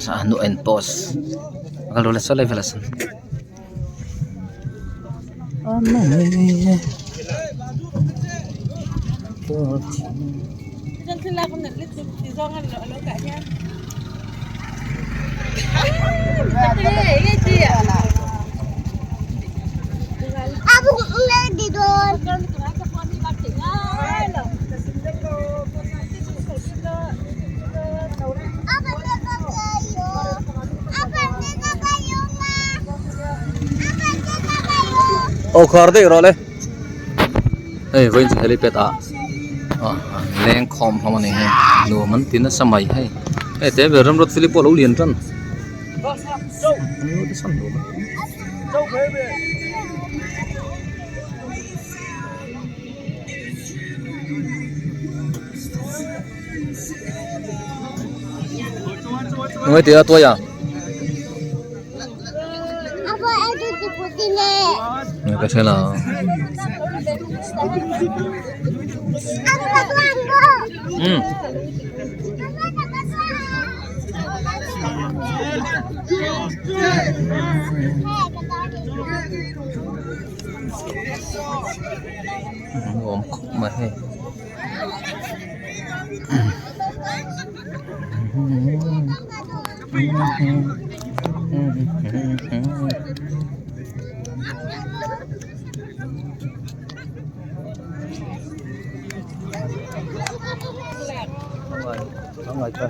Sa ano and pause. Makalulas sa level asan. Ano eh. Diyan sila kung naglit si Zong ano ka niya. Abu ular di doon. Ô khờ đấy rồi đấy. Ê, với những helipad à. Lên khom không này hay. Nụ mắn tin nó sao mày hay. Ê, thế về râm rốt Philippo lâu liền chân. Người tía tôi à? Apa itu di putihnya? Cái xe là Aku tuangku. gồm mà hay. Không rồi chơi.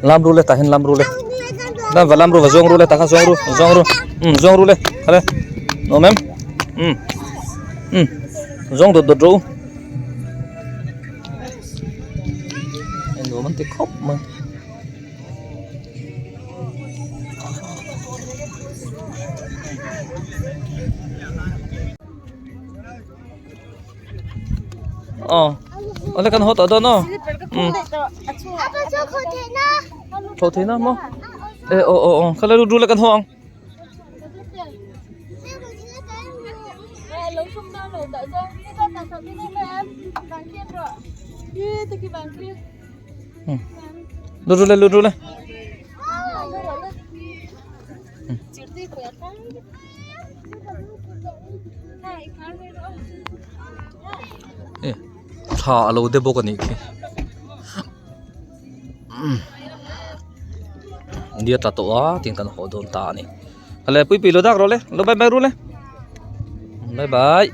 Làm rule tahin làm rule. Làm và làm rule và zong rule ta zong rule. Zong rule. Hale. No mem. Zong đột ru. Anh đồ mình thì khóc mà. Oleh kan hot ada no. Apa so container? Container mo. Kalau dulu kan hoang. Lấy không đâu rồi tại sao cái con là cái này mà em vàng kia rồi. Kia thì cái vàng kia. Dulu. Chỉ khỏe thôi. Này khá rồi đó. Thả lâu để bốc cái này. Dia tak tahu tinggal hodol ta ni. Kalau pui pilo dak role, lo bye bye role. Bye bye.